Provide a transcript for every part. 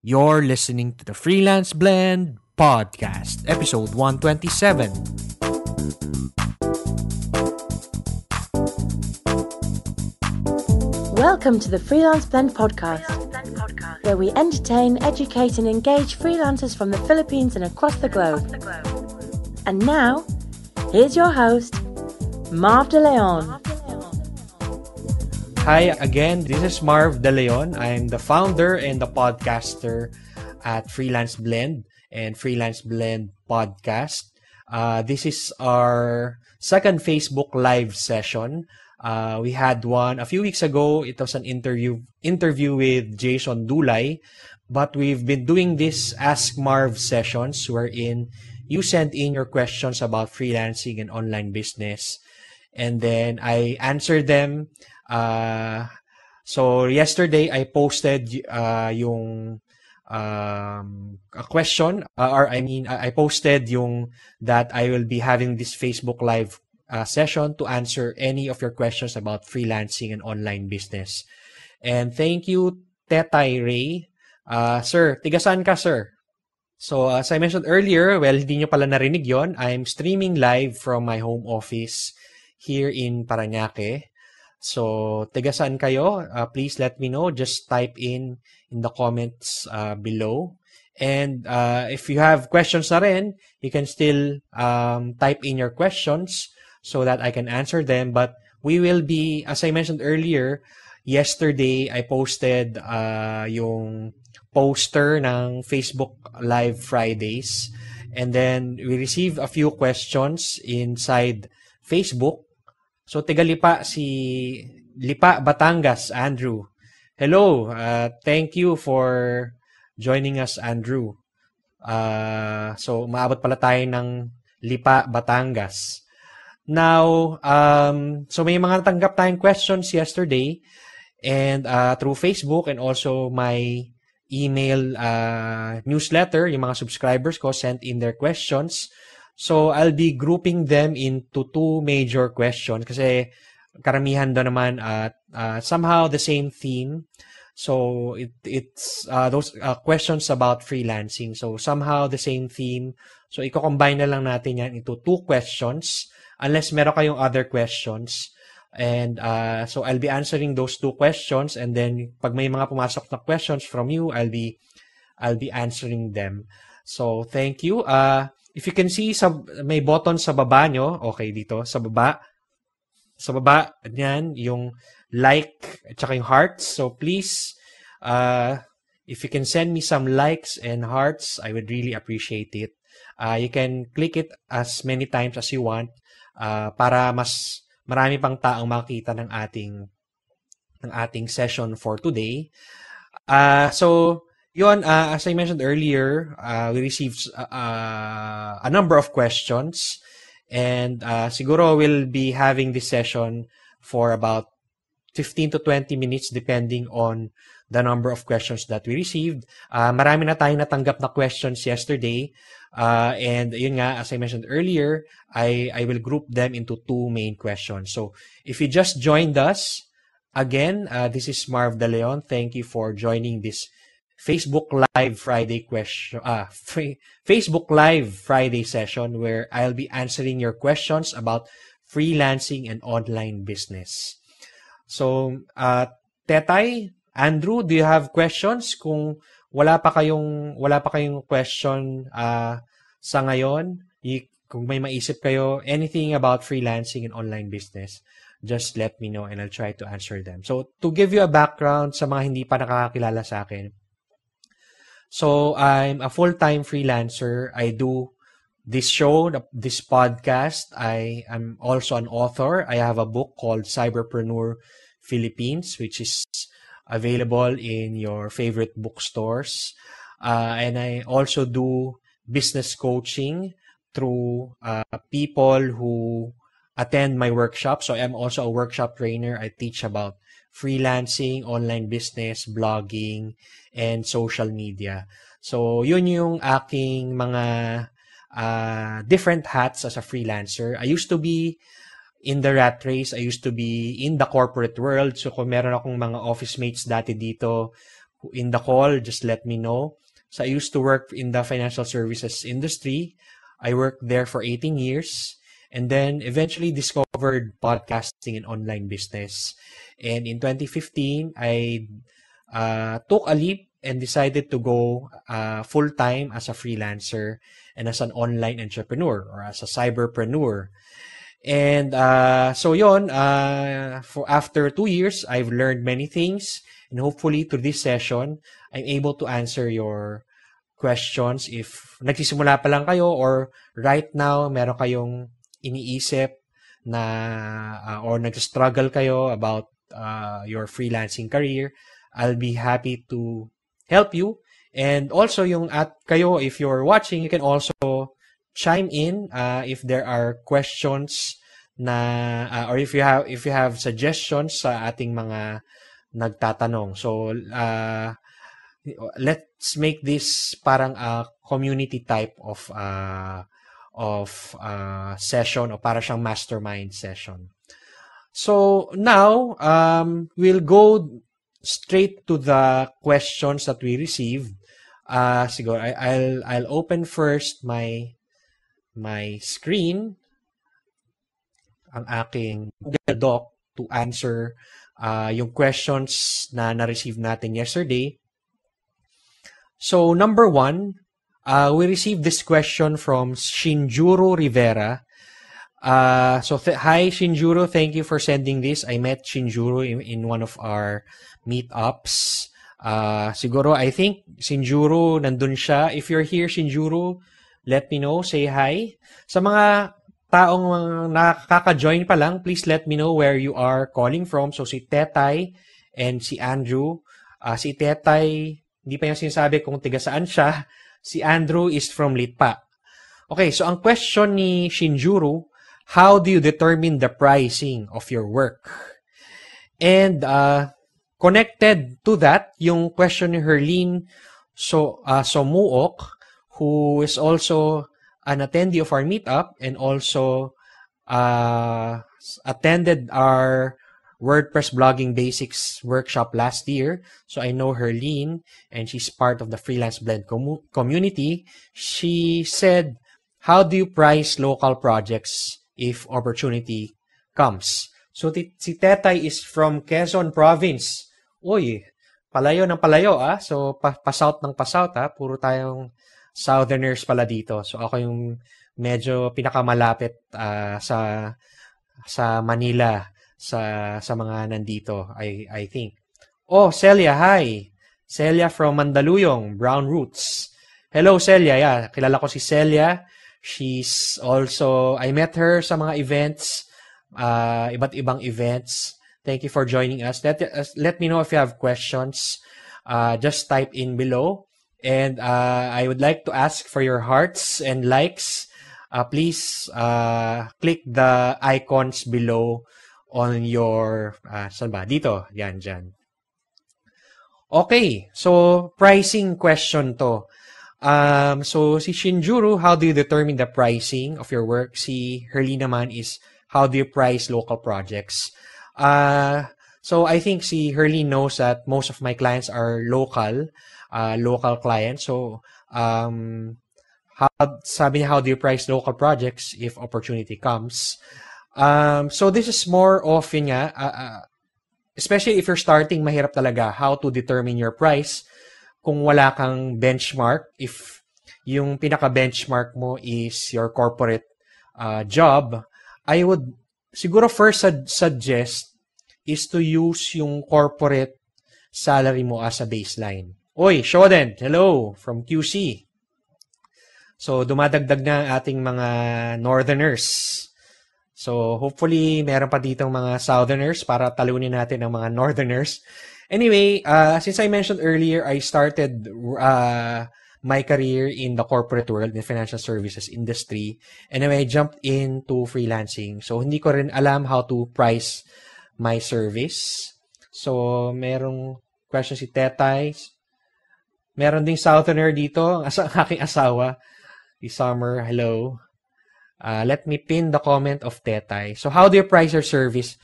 You're listening to the Freelance Blend Podcast, episode 127. Welcome to the Freelance Blend Podcast, where we entertain, educate and engage freelancers from the Philippines and across the globe. And now, here's your host, Marv De Leon. Hi again, this is Marv De Leon. I'm the founder and the podcaster at Freelance Blend and Freelance Blend Podcast. This is our second Facebook Live session. We had one a few weeks ago. It was an interview with Jason Dulay, but we've been doing this Ask Marv sessions wherein you send in your questions about freelancing and online business, and then I answer them. So yesterday I posted yung a question, I posted yung that I will be having this Facebook Live session to answer any of your questions about freelancing and online business. And thank you, Tetay Ray. Sir, tigasan ka, sir? So as I mentioned earlier, well, hindi nyo pala narinig yon. I'm streaming live from my home office here in Parañaque. So, tigasan kayo? Please let me know. Just type in the comments below. And if you have questions na rin, you can still type in your questions so that I can answer them. But we will be, as I mentioned earlier, yesterday I posted yung poster ng Facebook Live Fridays. And then we received a few questions inside Facebook. So, Lipa, Batangas, Andrew. Hello, thank you for joining us, Andrew. So, maabot pala tayo ng Lipa, Batangas. Now, so may mga natanggap tayong questions yesterday and through Facebook and also my email newsletter, yung mga subscribers ko sent in their questions. So, I'll be grouping them into two major questions kasi karamihan doon naman somehow the same theme. So, it's those questions about freelancing. So, somehow the same theme. So, i-combine na lang natin yan into two questions unless meron kayong other questions. And so, I'll be answering those two questions and then pag may mga pumasok na questions from you, I'll be answering them. So, thank you. If you can see, may button sa baba nyo. Okay, dito, sa baba. Sa baba, yan, yung like at saka yung hearts. So, please, if you can send me some likes and hearts, I would really appreciate it. You can click it as many times as you want para mas marami pang taong makita ng ating session for today. So, yun, as I mentioned earlier, we received a number of questions and siguro we'll be having this session for about 15 to 20 minutes depending on the number of questions that we received. Marami na tayong natanggap na questions yesterday and yun nga, as I mentioned earlier, I will group them into two main questions. So, if you just joined us, again, this is Marv De Leon. Thank you for joining this Facebook Live Friday Facebook Live Friday session where I'll be answering your questions about freelancing and online business. So, Tetay, Andrew, do you have questions? Kung wala pa kayong question sa ngayon, kung may maisip kayo, anything about freelancing and online business, just let me know and I'll try to answer them. So, to give you a background sa mga hindi pa nakakakilala sa akin, so, I'm a full-time freelancer. I do this show, this podcast. I am also an author. I have a book called Cyberpreneur Philippines, which is available in your favorite bookstores. And I also do business coaching through people who attend my workshop. So, I'm also a workshop trainer. I teach about freelancing, online business, blogging, and social media. So, yun yung aking mga different hats as a freelancer. I used to be in the rat race. I used to be in the corporate world. So, kung meron akong mga office mates dati dito, in the call, just let me know. So I used to work in the financial services industry. I worked there for 18 years and then eventually discovered podcasting and online business. And in 2015, I took a leap and decided to go full-time as a freelancer and as an online entrepreneur or as a cyberpreneur. And so yon, for after 2 years, I've learned many things, and hopefully through this session, I'm able to answer your questions if nagsisimula pa lang kayo or right now meron kayong iniisip na or nag-struggle kayo about your freelancing career. I'll be happy to help you. And also yung at kayo, if you're watching, you can also chime in if there are questions na or if you have suggestions sa ating mga nagtatanong. So let's make this parang a community type of session o para siyang mastermind session. So now we'll go straight to the questions that we received. Siguro I'll open first my screen, ang aking Google Doc, to answer yung questions na na-receive natin yesterday. So number 1, we received this question from Shinjuro Rivera. Hi Shinjuro, thank you for sending this. I met Shinjuro in one of our meetups. Siguro, I think Shinjuro nandun siya. If you're here, Shinjuro, let me know. Say hi. Sa mga taong nakaka-join pa lang, please let me know where you are calling from. So si Tetay and si Andrew. Si Tetay, hindi pa yung sinasabi kung tiga saan siya. Si Andrew is from Litpa. Okay, so ang question ni Shinjuro, how do you determine the pricing of your work? And connected to that, yung question ni Herlene Somuok, who is also an attendee of our meetup and also attended our WordPress blogging basics workshop last year. So I know Herlene, and she's part of the Freelance Blend community. She said, how do you price local projects if opportunity comes? So si Tetay is from Quezon Province. Uy, palayo ng palayo So pa-south ng pa-south Puro tayong southerners pala dito. So ako yung medyo pinakamalapit sa Manila sa mga nandito, I think. Oh, Celia, hi. Celia from Mandaluyong, Brown Roots. Hello Celia, yeah, kilala ko si Celia. She's also, I met her sa mga events, iba't ibang events. Thank you for joining us. Let me know if you have questions. Just type in below. And I would like to ask for your hearts and likes. Please click the icons below on your, saan ba? Dito. Yan, dyan. Okay. So, pricing question to. So, si Shinjuro, how do you determine the pricing of your work? Si Herlene naman is, how do you price local projects? So, I think si Herlene knows that most of my clients are local clients. So, sabi niya, how do you price local projects if opportunity comes? So, this is more of, especially if you're starting, mahirap talaga how to determine your price kung wala kang benchmark. If yung pinaka-benchmark mo is your corporate job, I would siguro first suggest is to use yung corporate salary mo as a baseline. Oy, Shoden, hello from QC. So, dumadagdag na ang ating mga northerners. So, hopefully, meron pa ditong mga southerners para talunin natin ang mga northerners. Anyway, since I mentioned earlier, I started my career in the corporate world, in the financial services industry, and then I jumped into freelancing. So, hindi ko rin alam how to price my service. So, merong question si Tetay. Meron ding southerner dito, ang aking asawa, si Summer, hello. Let me pin the comment of Tetay. So, how do you price your service?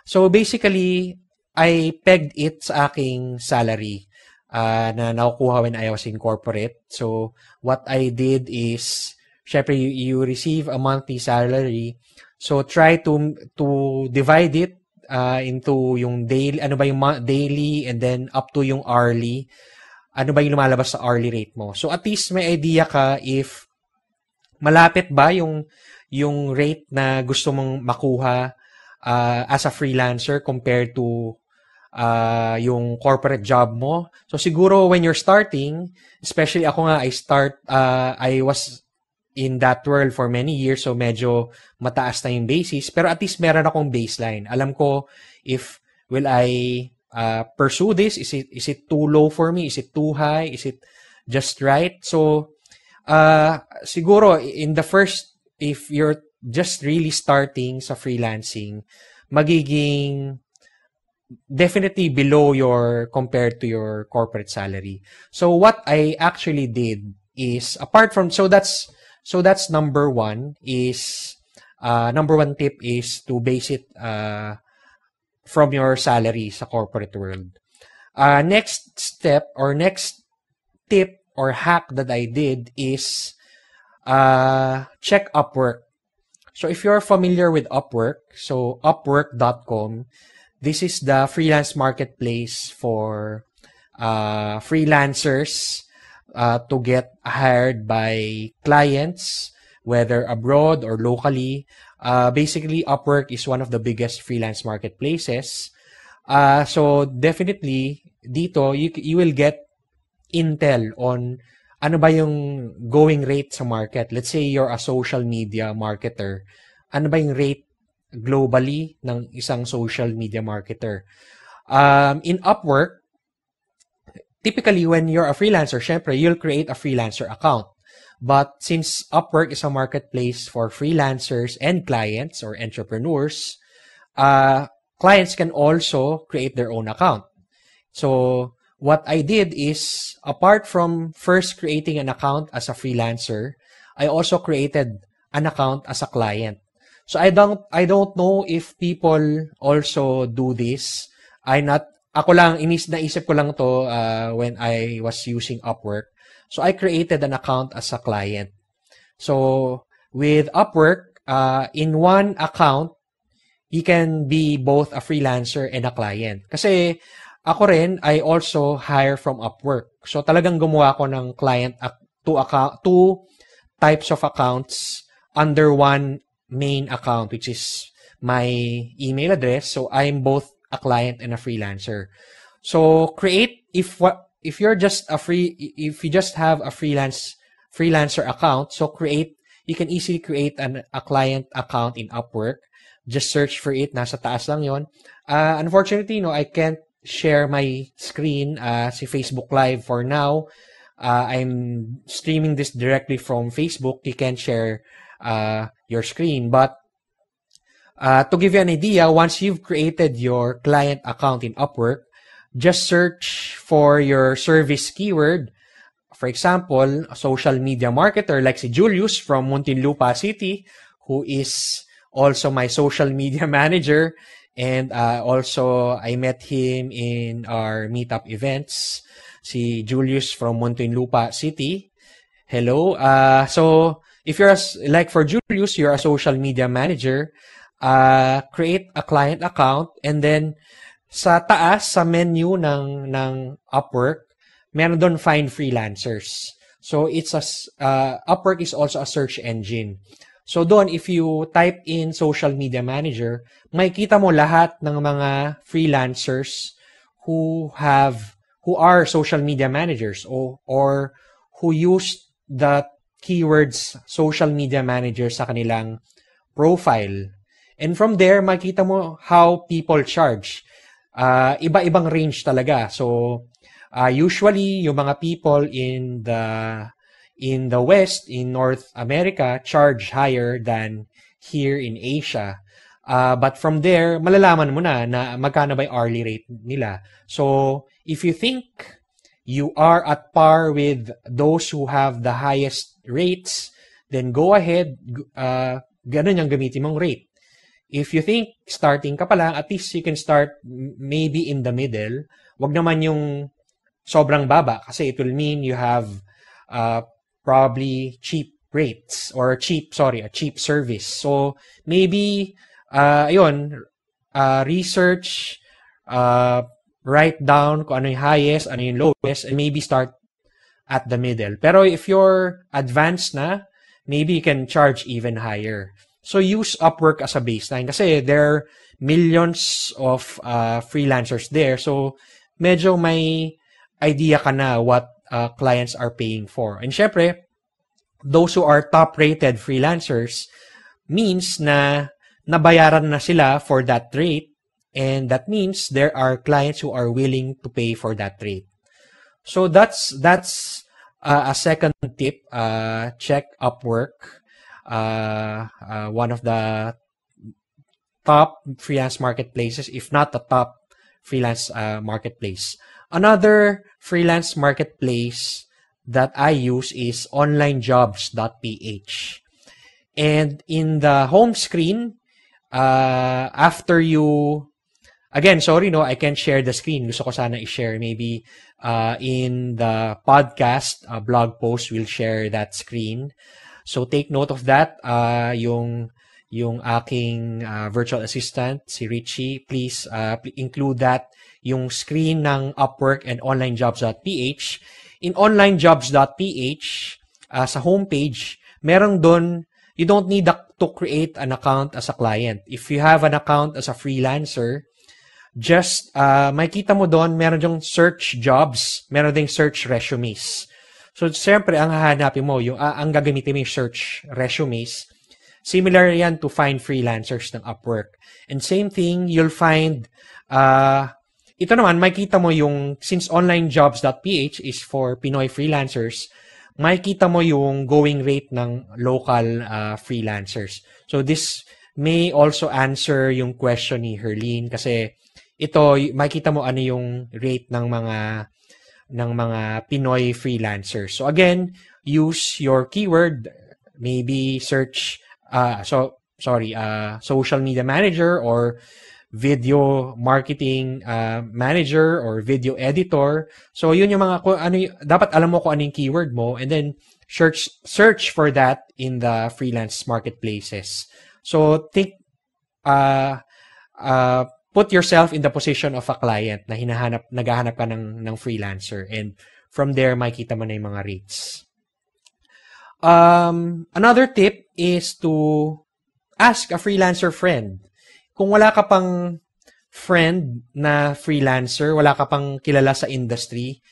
So, basically, I pegged it sa aking salary. na nakukuha when I was in corporate. So, what I did is, syempre, you receive a monthly salary. So, try to divide it into yung daily, ano ba yung daily and then up to yung hourly. Ano ba yung lumalabas sa hourly rate mo. So, at least may idea ka if malapit ba yung rate na gusto mong makuha as a freelancer compared to yung corporate job mo. So siguro when you're starting, especially ako nga, I was in that world for many years, so medyo mataas na yung basis, pero at least meron akong baseline. Alam ko if will I pursue this? Is it too low for me? Is it too high? Is it just right? So siguro in the first, if you're just really starting sa freelancing, magiging definitely below your compared to your corporate salary. So what I actually did is apart from that's number one is number one tip is to base it from your salary sa corporate world. Next step or next tip or hack that I did is check Upwork. So if you're familiar with Upwork, so upwork.com, this is the freelance marketplace for freelancers to get hired by clients, whether abroad or locally. Basically, Upwork is one of the biggest freelance marketplaces. So definitely, dito, you will get intel on ano ba yung going rate sa market. Let's say you're a social media marketer. Ano ba yung rate globally ng isang social media marketer? In Upwork, typically when you're a freelancer, syempre, you'll create a freelancer account. But since Upwork is a marketplace for freelancers and clients or entrepreneurs, clients can also create their own account. So what I did is, apart from first creating an account as a freelancer, I also created an account as a client. So I don't know if people also do this. Ako lang, naisip ko lang to when I was using Upwork. So I created an account as a client. So with Upwork, in one account, you can be both a freelancer and a client. Kasi ako rin, I also hire from Upwork. So talagang gumawa ko ng client two types of accounts under one main account, which is my email address. So I'm both a client and a freelancer. So if you just have a freelancer account, so you can easily create a client account in Upwork. Just search for it, nasa taas lang yon. Unfortunately, I can't share my screen si Facebook Live for now. I'm streaming this directly from Facebook. You can share your screen. But to give you an idea, once you've created your client account in Upwork, just search for your service keyword. For example, a social media marketer like si Julius from Muntinlupa City, who is also my social media manager. And also, I met him in our meetup events. Si Julius from Muntinlupa City. Hello. So, if you're like for Julius, you're a social media manager, create a client account, and then sa taas, sa menu ng Upwork, meron doon find freelancers. So, Upwork is also a search engine. So doon, if you type in social media manager, makikita mo lahat ng mga freelancers who are social media managers or who use the keywords social media manager sa kanilang profile. And from there, makikita mo how people charge. Iba-ibang range talaga. So usually, yung mga people in the West, in North America, charge higher than here in Asia. But from there, malalaman mo na magkano ba yung hourly rate nila. So, if you think you are at par with those who have the highest rates, then go ahead, ganun yung gamitin mong rate. If you think starting ka pa lang, at least you can start maybe in the middle. Wag naman yung sobrang baba kasi it will mean you have probably cheap rates or a cheap service. So maybe research, write down kung ano yung highest, ano yung lowest, and maybe start at the middle. Pero if you're advanced na, maybe you can charge even higher. So use Upwork as a baseline kasi there are millions of freelancers there. So medyo may idea ka na what clients are paying for. And syempre, those who are top-rated freelancers means na nabayaran na sila for that rate, and that means there are clients who are willing to pay for that rate. So that's a second tip. Check Upwork, one of the top freelance marketplaces, if not the top freelance marketplace. Another freelance marketplace that I use is onlinejobs.ph. And in the home screen, after you, again, sorry, no, I can't share the screen. Gusto ko sana i-share. Maybe in the podcast blog post, we'll share that screen. So take note of that. Yung aking virtual assistant, si Richie, please include that, yung screen ng Upwork and onlinejobs.ph. In onlinejobs.ph, sa homepage, meron doon, you don't need to create an account as a client. If you have an account as a freelancer, just makita mo doon, meron yung search jobs, meron ding search resumes. So, siyempre, ang hahanapin mo, ang gagamitin mo yung search resumes, similar yan to find freelancers ng Upwork. And same thing, you'll find, ito naman, makita mo yung, since onlinejobs.ph is for Pinoy freelancers, makikita mo yung going rate ng local freelancers. So this may also answer yung question ni Herlene kasi ito, makikita mo ano yung rate ng mga Pinoy freelancers. So again, use your keyword, maybe search social media manager or video marketing manager or video editor. So yun yung mga dapat alam mo kung ano yung keyword mo, and then search for that in the freelance marketplaces. So think put yourself in the position of a client na naghahanap ka ng freelancer, and from there makikita mo na yung mga rates. Another tip is to ask a freelancer friend. Kung wala ka pang friend na freelancer, wala ka pang kilala sa industry,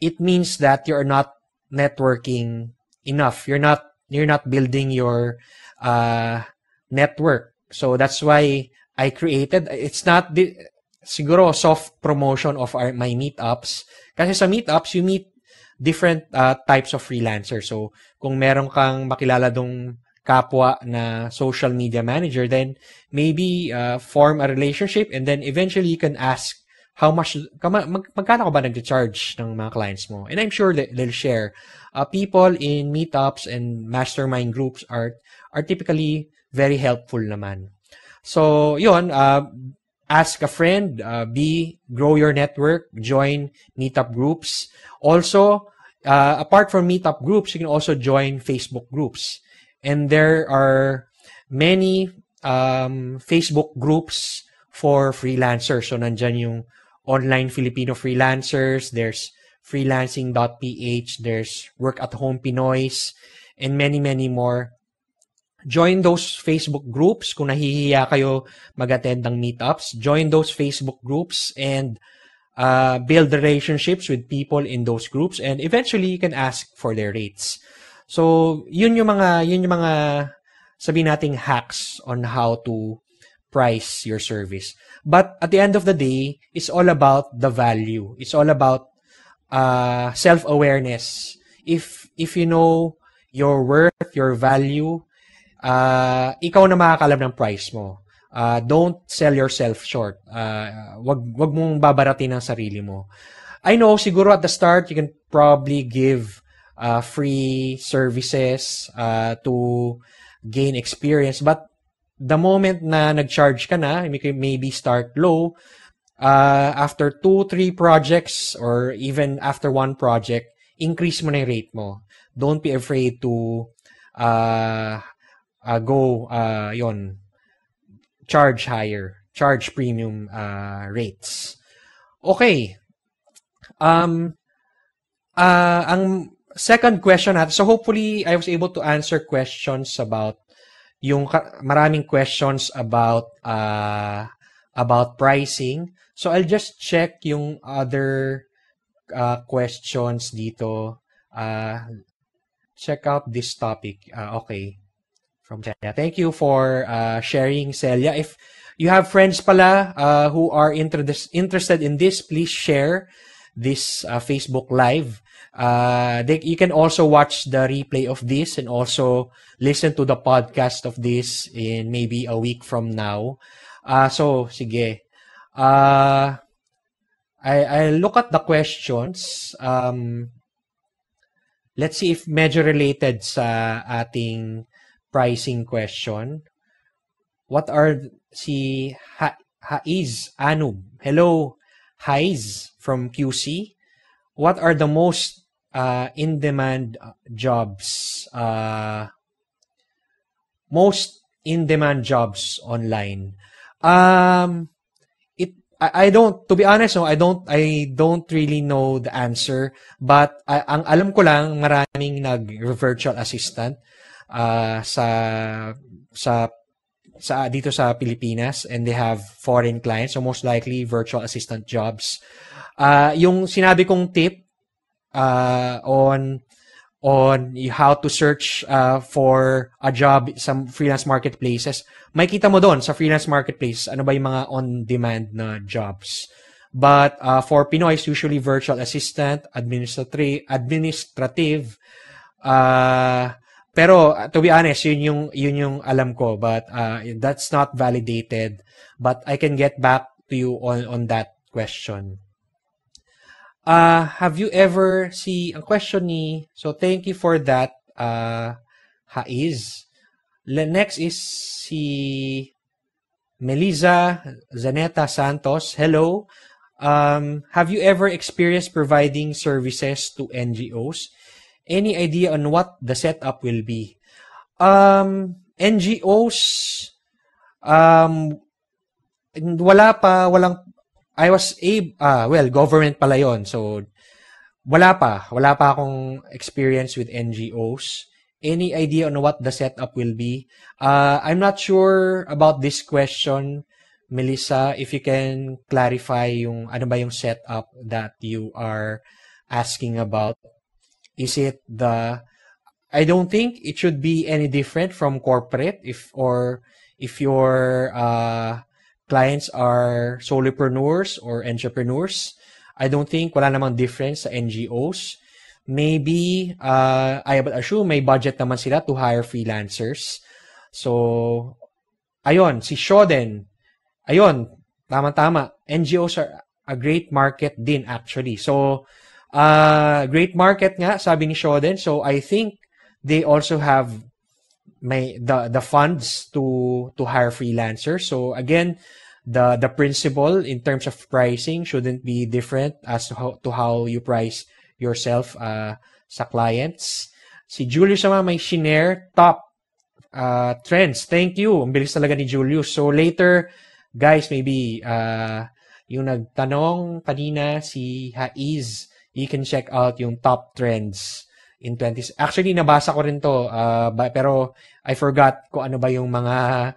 it means that you're not networking enough. You're not building your network. So that's why I created, it's not siguro soft promotion of my meetups. Kasi sa meetups, you meet different types of freelancers. So kung meron kang makilala dong kapwa na social media manager, then maybe form a relationship, and then eventually you can ask how much, magkano ka ba nag-charge ng mga clients mo? And I'm sure that they'll share. People in meetups and mastermind groups are typically very helpful naman. So, yun, ask a friend, grow your network, join meetup groups. Also, apart from meetup groups, you can also join Facebook groups. And there are many Facebook groups for freelancers. So, nandyan yung online Filipino freelancers, there's freelancing.ph, there's work at home Pinoys, and many, many more. Join those Facebook groups. Kung nahihiya kayo mag-attend ng meetups, join those Facebook groups and build relationships with people in those groups, and eventually you can ask for their rates. So, yun yung mga sabihin nating hacks on how to price your service. But at the end of the day, it's all about the value. It's all about self-awareness. If you know your worth, your value, ikaw na makakalam ng price mo. Don't sell yourself short. Wag mong babaratin ang sarili mo. I know, siguro at the start, you can probably give free services to gain experience. But the moment na nag-charge ka na, maybe start low, after 2-3 projects or even after one project, increase mo na yung rate mo. Don't be afraid to charge higher, charge premium rates. Okay. Ang second question natin, so hopefully I was able to answer questions about maraming questions about pricing. So I'll just check yung other questions dito. Check out this topic. Okay. From Celia. Thank you for sharing, Celia. If you have friends pala who are interested in this, please share this Facebook Live. You can also watch the replay of this and also listen to the podcast of this in maybe a week from now. So, sige. I look at the questions. Let's see if medyo related sa ating pricing question. What are Haiz Anub? Hello, Haiz from QC. What are the most in-demand jobs? Most in-demand jobs online. I don't, to be honest, no, I don't really know the answer, but ang alam ko lang, maraming virtual assistant sa dito sa Pilipinas, and they have foreign clients, so most likely virtual assistant jobs. Yung sinabi kong tip on how to search for a job sa freelance marketplaces, may kita mo doon sa freelance marketplace ano ba yung mga on-demand na jobs. But for Pinoy, it's usually virtual assistant, administrative. Pero to be honest, yun yung alam ko, but that's not validated. But I can get back to you on that question. Have you ever ang question ni, so thank you for that, Haiz. Next is si Melissa Zaneta Santos. Hello. Have you ever experienced providing services to NGOs? Any idea on what the setup will be? NGOs, government pala yon. So, wala pa akong experience with NGOs. Any idea on what the setup will be? I'm not sure about this question, Melissa. If you can clarify yung ano ba yung setup that you are asking about. Is it I don't think it should be any different from corporate if your clients are solopreneurs or entrepreneurs. I don't think wala namang difference sa NGOs. Maybe, I would assume may budget naman sila to hire freelancers. So, ayun, si Shoden, ayun, tama-tama. NGOs are a great market din actually. So, great market nga, sabi ni Shoden. So, I think they also have the funds to hire freelancers. So, again, the principle in terms of pricing shouldn't be different as to how you price yourself sa clients. Si Julius naman may shinare top trends. Thank you. Ang bilis talaga ni Julius. So later, guys, maybe yung nagtanong kanina si Haiz, you can check out yung top trends in 20s. Actually, nabasa ko rin to, pero I forgot kung ano ba yung mga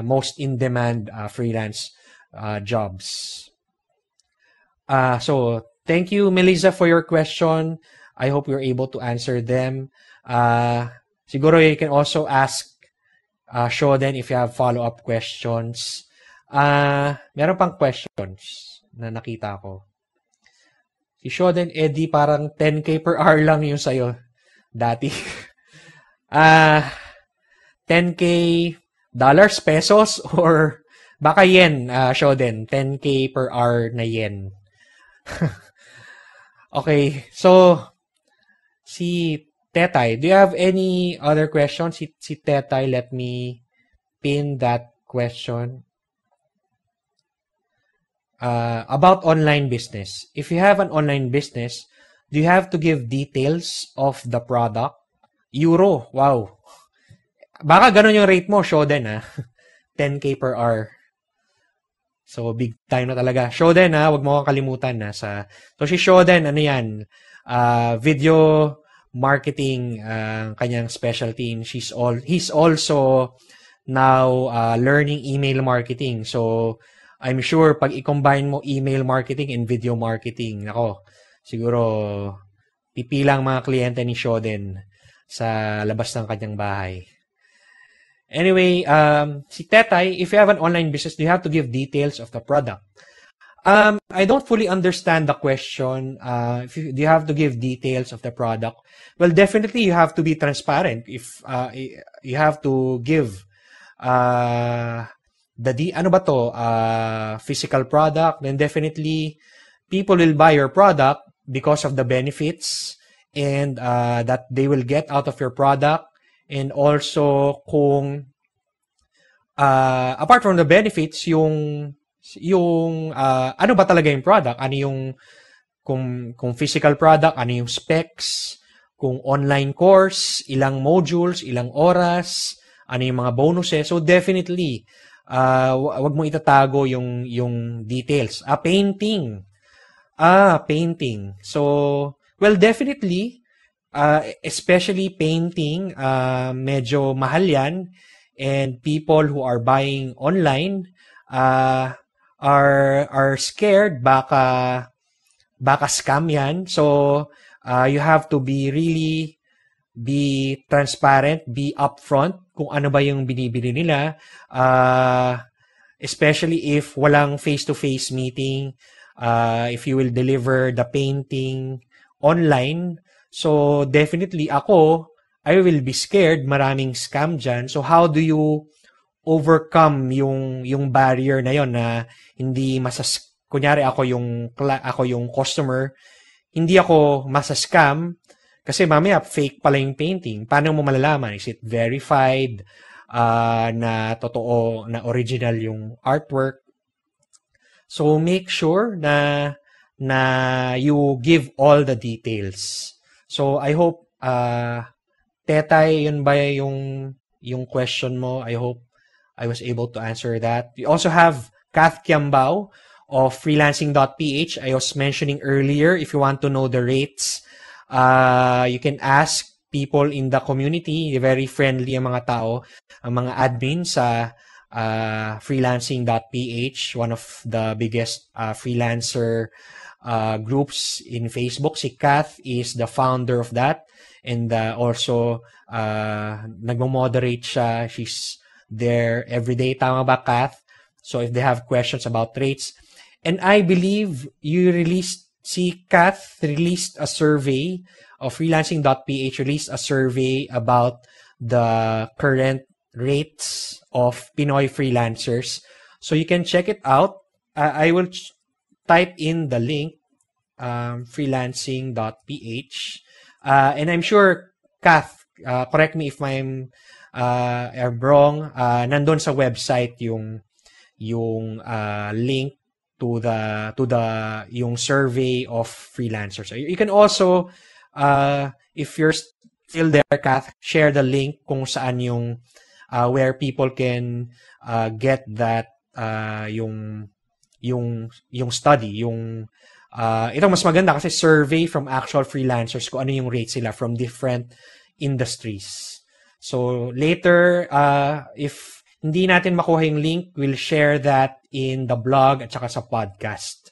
most in-demand freelance jobs. So, thank you, Melissa, for your question. I hope you're able to answer them. Siguro you can also ask Shoden if you have follow-up questions. Meron pang questions na nakita ko. Si Shoden, Eddie, parang 10K per hour lang yung sa'yo dati. 10K dollars, pesos, or baka yen, Shoden. 10K per hour na yen. Okay, so si Tetay, do you have any other questions? Si Tetay, let me pin that question. about online business. If you have an online business, do you have to give details of the product? Euro, wow. Baka ganun yung rate mo, Shoden, ha? 10K per hour. So, big time na talaga. Shoden, ha? Huwag mo kang kalimutan, ha? So, si Shoden, ano yan? Video marketing, kanyang specialty. He's also now learning email marketing. So, I'm sure pag i-combine mo email marketing and video marketing, ako, siguro, pipilang mga kliyente ni Shoden sa labas ng kanyang bahay. Anyway, si Tetay, if you have an online business, you have to give details of the product. I don't fully understand the question. Do you have to give details of the product? Well, definitely you have to be transparent. If you have to give physical product, then definitely people will buy your product because of the benefits and that they will get out of your product. And also kung apart from the benefits, yung ano ba talaga yung product, ano yung kung physical product, ano yung specs, kung online course, ilang modules, ilang oras, ano yung mga bonuses. So definitely wag mo itatago yung details. Painting. So well, definitely especially painting, medyo mahal yan, and people who are buying online are scared baka scam yan. So you have to be transparent, be upfront kung ano ba yung binibili nila, especially if walang face-to-face meeting, if you will deliver the painting online. So, definitely I will be scared. Maraming scam dyan. So, how do you overcome yung barrier na yon na hindi kunyari ako yung customer, hindi ako masascam kasi mamaya fake pala yung painting. Paano mo malalaman? Is it verified na totoo, na original yung artwork? So, make sure na you give all the details. So, I hope, Tetay, yun ba yung question mo? I hope I was able to answer that. We also have Kath Kiambao of freelancing.ph. I was mentioning earlier, if you want to know the rates, you can ask people in the community. Very friendly ang mga tao, ang mga admin sa freelancing.ph, one of the biggest freelancer groups in Facebook. Si Kath is the founder of that, and also nagmo-moderate siya. She's there every day. Tama ba, Kath? So if they have questions about rates, and I believe Kath released a survey of freelancing.ph, released a survey about the current rates of Pinoy freelancers. So you can check it out. I will type in the link, freelancing.ph, and I'm sure, Kath, correct me if I'm wrong, nandun sa website yung link to the yung survey of freelancers. You can also, if you're still there, Kath, share the link kung saan yung where people can get that yung study, ito mas maganda kasi survey from actual freelancers kung ano yung rates sila from different industries. So later, if hindi natin makuha yung link, we'll share that in the blog at saka sa podcast.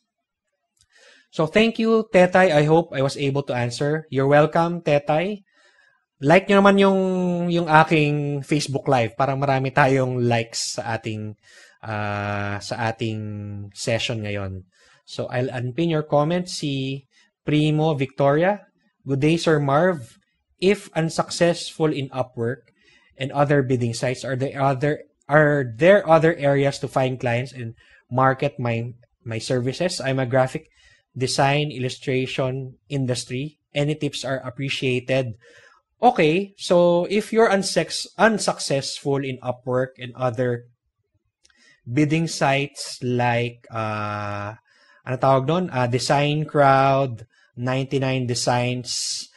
So thank you, Tetay. I hope I was able to answer. You're welcome, Tetay. Like nyo naman yung aking Facebook Live. Parang marami tayong likes sa ating session ngayon. So I'll unpin your comment. Si Primo Victoria. Good day, Sir Marv. If unsuccessful in Upwork and other bidding sites, are there other areas to find clients and market my services? I'm a graphic design illustration industry. Any tips are appreciated. Okay, so if you're unsuccessful in Upwork and other bidding sites like, ano tawag doon? Design Crowd, 99 Designs.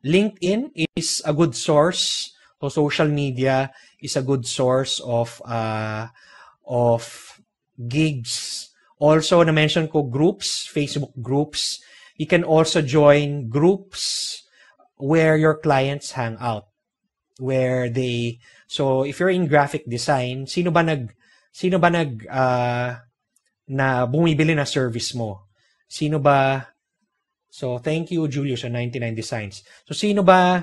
LinkedIn is a good source. So social media is a good source of gigs. Also, na-mention ko groups, Facebook groups. You can also join groups where your clients hang out. So if you're in graphic design, sino ba na bumibili na service mo? Sino ba? So thank you, Julius, sa 99 Designs. So sino ba?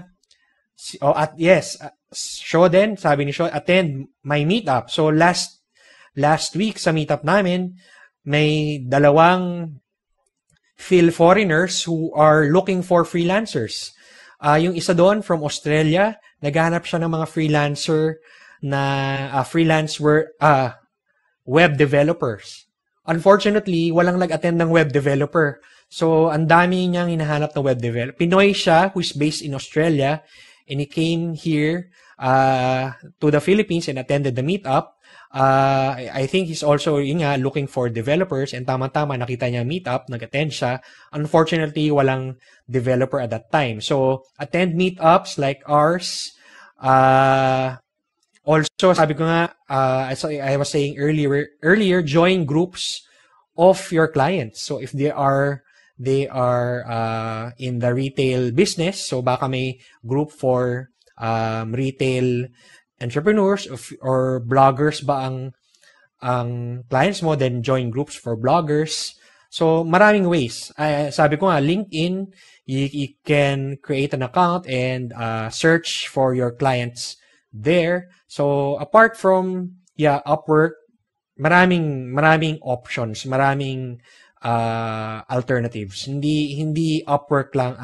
Show din, sabi ni Show, attend my meetup. So last week sa meetup namin, may 2 Phil foreigners who are looking for freelancers. Yung isa doon from Australia, naghahanap siya ng mga freelancer na web developers. Unfortunately, walang nag-attend ng web developer. So, ang dami niyang hinahanap na web developer. Pinoy siya who is based in Australia, and he came here to the Philippines and attended the meetup. I think he's also looking for developers, and tama-tama nakita niya meetup, nag-attend siya. Unfortunately, walang developer at that time. So, attend meetups like ours. Also, sabi ko nga, as I was saying earlier, join groups of your clients. So, if they are in the retail business, so baka may group for retail entrepreneurs or bloggers ba ang clients mo, then join groups for bloggers. So, maraming ways. Sabi ko nga, LinkedIn, you can create an account and search for your clients there. So, apart from Upwork, maraming options, maraming alternatives. Hindi Upwork lang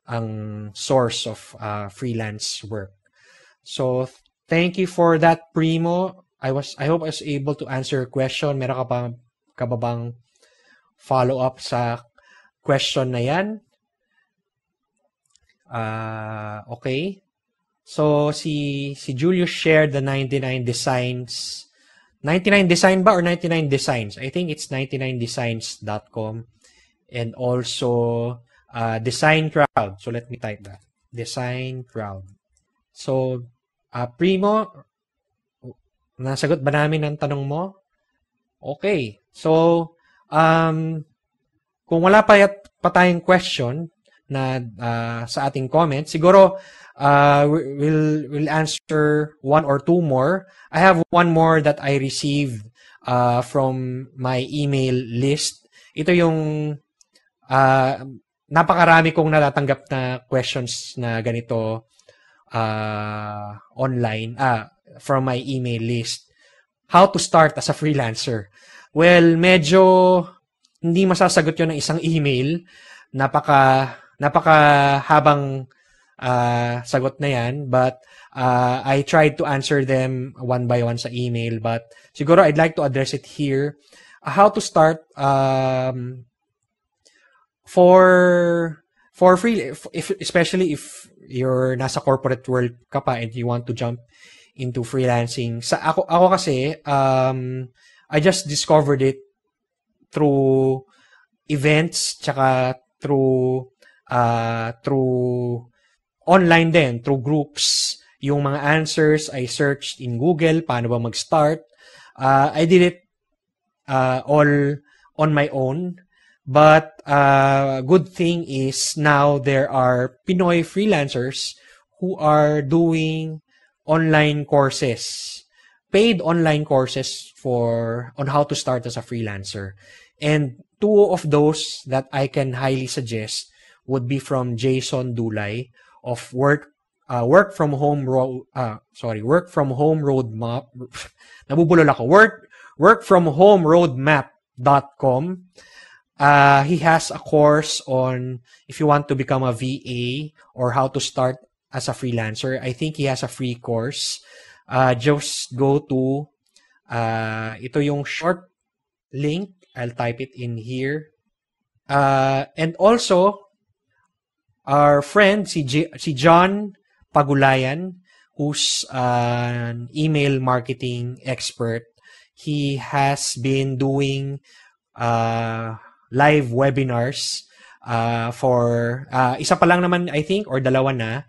ang source of freelance work. So, thank you for that, Primo. I hope I was able to answer your question. Meron ka ba bang follow-up sa question na yan? Okay. So, si Julius shared the 99 Designs. 99 Design ba or 99 Designs? I think it's 99designs.com. And also, Design Crowd. So, let me type that. Design Crowd. So, Primo, nasagot ba namin ang tanong mo? Okay. So, kung wala pa tayong question na sa ating comment, siguro we'll answer 1 or 2 more. I have 1 more that I received from my email list. Ito yung napakarami kong natatanggap na questions na ganito online from my email list. How to start as a freelancer? Well, medyo hindi masasagot yun ng isang email. Napakahabang sagot na yan, but I tried to answer them one by one sa email, but siguro I'd like to address it here. How to start for free, especially if you're nasa corporate world ka pa and you want to jump into freelancing. Ako kasi, I just discovered it through events, tsaka through online din, through groups. Yung mga answers, I searched in Google, paano ba mag-start. I did it all on my own. But good thing is now there are Pinoy freelancers who are doing online courses, paid online courses on how to start as a freelancer. And 2 of those that I can highly suggest would be from Jason Dulay of Work from Home Roadmap. Nabubulol ako. Workfromhomeroadmap.com. He has a course on if you want to become a VA or how to start as a freelancer. I think he has a free course. Just go to ito yung short link. I'll type it in here. And also, our friend, si John Pagulayan, who's an email marketing expert. He has been doing live webinars for isa pa lang naman, I think, or dalawa na.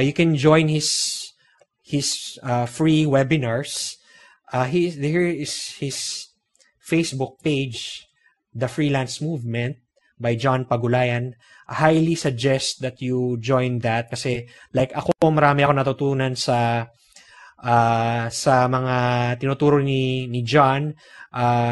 You can join his free webinars. Here is his Facebook page, The Freelance Movement by John Pagulayan. I highly suggest that you join that kasi like ako, marami ako natutunan sa mga tinuturo ni John.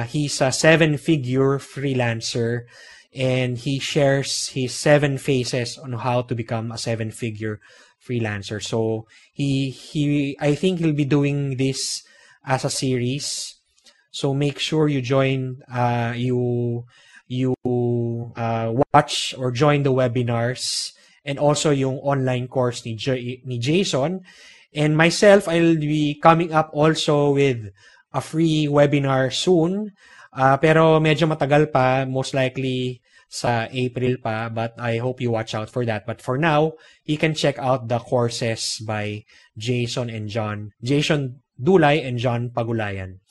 He's a 7-figure freelancer and he shares his 7 phases on how to become a 7-figure freelancer. So I think he'll be doing this as a series. So make sure you join, watch or join the webinars and also yung online course ni Jason. And myself, I'll be coming up also with a free webinar soon. Pero medyo matagal pa, most likely sa April pa, but I hope you watch out for that. But for now, you can check out the courses by Jason Dulay and John Pagulayan.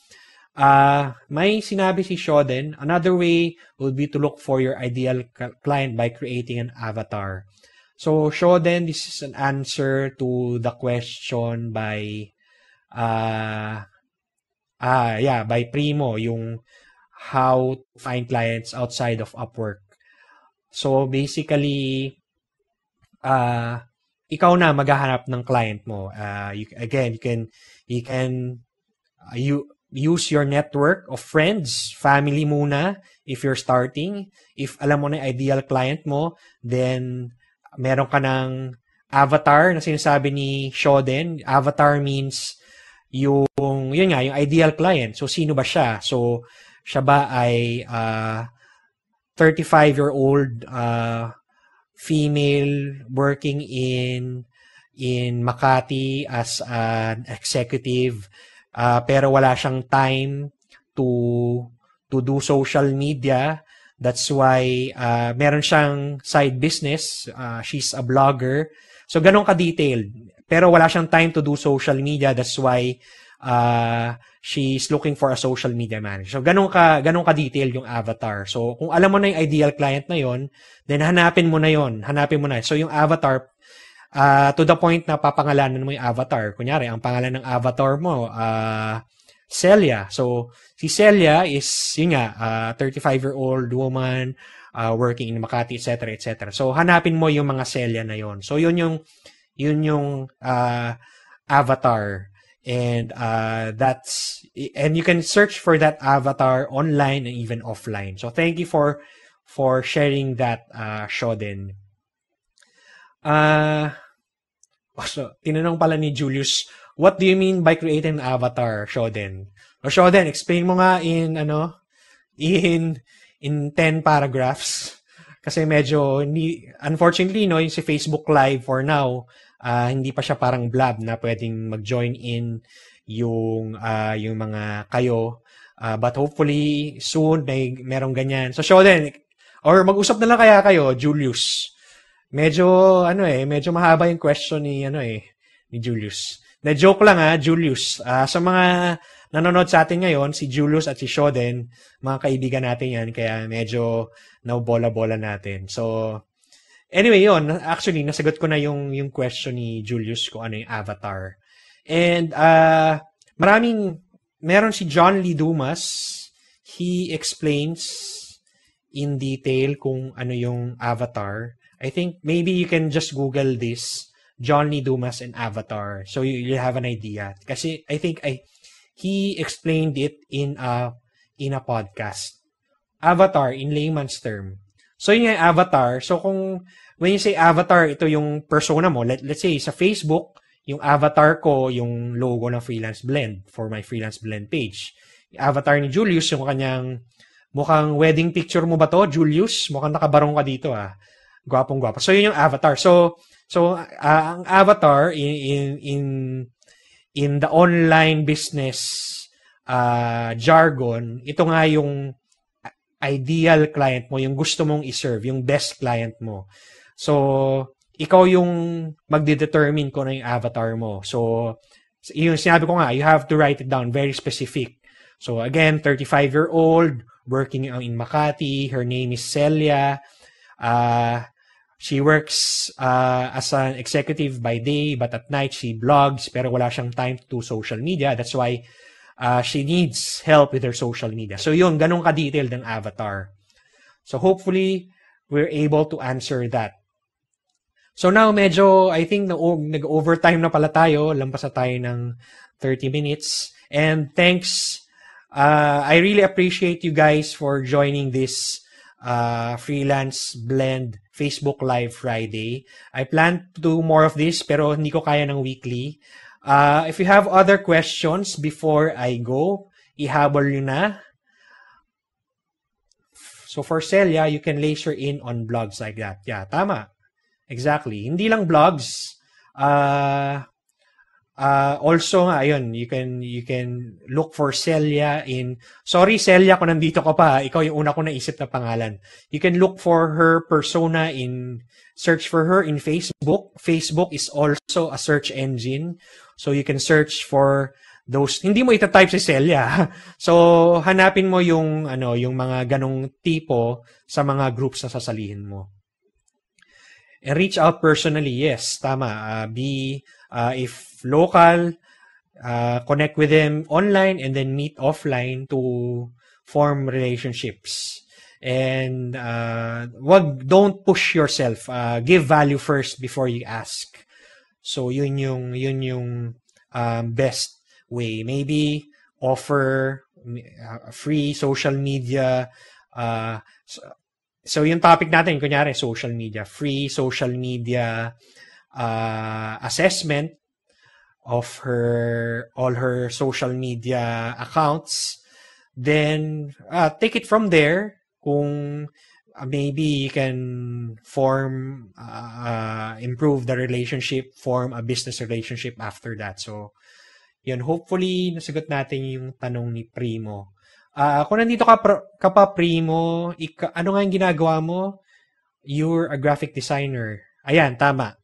May sinabi si Shoden, another way would be to look for your ideal client by creating an avatar. So Shoden, this is an answer to the question by by Primo, yung how to find clients outside of Upwork. So basically, ikaw na maghahanap ng client mo. You can use your network of friends, family muna if you're starting. If alam mo na yung ideal client mo, then meron ka ng avatar na sinasabi ni Shoden. Avatar means yung ideal client. So sino ba siya? So siya ba ay 35-year-old female working in Makati as an executive, pero wala siyang time to do social media. That's why meron siyang side business. She's a blogger. So ganun ka-detailed. Pero wala siyang time to do social media. That's why she's looking for a social media manager. So ganun ka-detail yung avatar. So kung alam mo na yung ideal client na yon, then hanapin mo na yon. So yung avatar, to the point na papangalanan mo yung avatar. Kunyari, ang pangalan ng avatar mo, Celia. So si Celia is, 35-year-old woman, working in Makati, etc., etc. So hanapin mo yung mga Celia na yon. So yun yung avatar. And you can search for that avatar online and even offline. So thank you for sharing that, Shoden. So tinanong pala ni Julius, what do you mean by creating an avatar, Shoden? O Shoden, explain mo nga in 10 paragraphs. Kasi medyo unfortunately yung si Facebook Live for now, hindi pa siya parang blab na pwedeng mag-join in yung mga kayo. But hopefully soon merong ganyan. So Shoden, or mag-usap na lang kaya kayo, Julius. Medyo mahaba yung question ni Julius. Na joke lang Julius. Sa mga nanonood sa atin ngayon, si Julius at si Shoden, mga kaibigan natin yan, kaya medyo naubola-bola natin. So anyway, yun. Actually, nasagot ko na yung question ni Julius kung ano yung avatar. And meron si John Lee Dumas. He explains in detail kung ano yung avatar. I think maybe you can just Google this, John Lee Dumas and avatar. So you'll have an idea. Kasi I think he explained it in a podcast. Avatar in layman's term. So yun yung avatar. So when you say avatar, ito yung persona mo. Let's say sa Facebook, yung avatar ko, yung logo ng Freelance Blend for my Freelance Blend page. Yung avatar ni Julius, yung kanyang mukhang wedding picture mo ba to, Julius? Mukhang nakabarong ka dito Gwapong-gwapo. So yun yung avatar. So ang avatar in the online business jargon, ito nga yung ideal client mo, yung gusto mong i-serve, yung best client mo. So, ikaw yung magde-determine kung ano yung avatar mo. So, yung sinabi ko nga, you have to write it down, very specific. So, again, 35-year-old, working in Makati. Her name is Celia. She works as an executive by day, but at night she blogs, pero wala siyang time to social media. That's why she needs help with her social media. So, yun, ganun ka-detailed ang avatar. So, hopefully, we're able to answer that. So now, medyo, I think, nag-overtime na pala tayo. Lampas na tayo ng 30 minutes. And thanks, I really appreciate you guys for joining this Freelance Blend Facebook Live Friday. I plan to do more of this, pero hindi ko kaya ng weekly. If you have other questions before I go, ihabol nyo na. So for Celia, you can laser in on blogs like that. Yeah, tama. Exactly. Hindi lang blogs. Also nga, ayun, you can look for Celia in... Sorry, Celia, kung nandito ka pa. Ikaw yung una ko naisip na pangalan. You can look for her persona search for her in Facebook. Facebook is also a search engine. So you can search for those... Hindi mo itatype si Celia. So, hanapin mo yung mga ganong tipo sa mga groups na sasalihin mo. And reach out personally, yes, tama. If local, connect with them online and then meet offline to form relationships. And don't push yourself. Give value first before you ask. So yun yung best way. Maybe offer free social media. So yung topic natin, kunyari, social media. Free social media assessment of all her social media accounts. Then, take it from there. Kung maybe you can improve the relationship, form a business relationship after that. So, yun, hopefully, nasagot natin yung tanong ni Primo. Kung nandito ka pa, Primo, ano nga yung ginagawa mo? You're a graphic designer. Ayan, tama.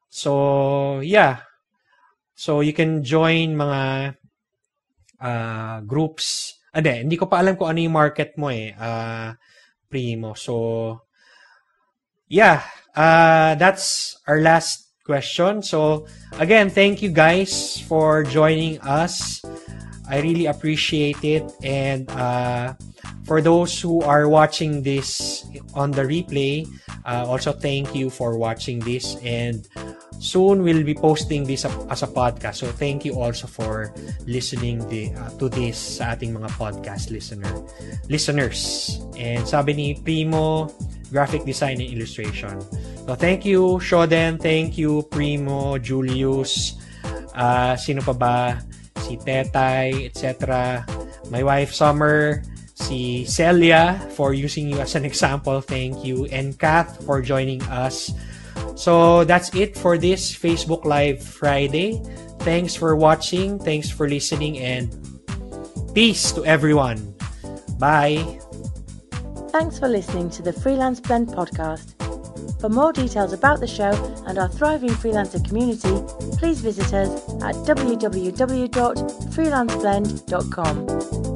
So, yeah. So, you can join mga groups. Hindi ko pa alam kung ano yung market mo Primo. So, yeah. That's our last question. So, again, thank you guys for joining us. I really appreciate it. And for those who are watching this on the replay, also thank you for watching this. And soon we'll be posting this as a podcast. So thank you also for listening to this sa ating mga podcast listeners. And sabi ni Primo, graphic design and illustration. So thank you, Shoden. Thank you, Primo, Julius. Sino pa ba? Si Tetay, etc. My wife, Summer. Si Celia, for using you as an example. Thank you. And Kath for joining us. So, that's it for this Facebook Live Friday. Thanks for watching. Thanks for listening. And peace to everyone. Bye. Thanks for listening to the Freelance Blend podcast. For more details about the show and our thriving freelancer community, please visit us at www.freelanceblend.com.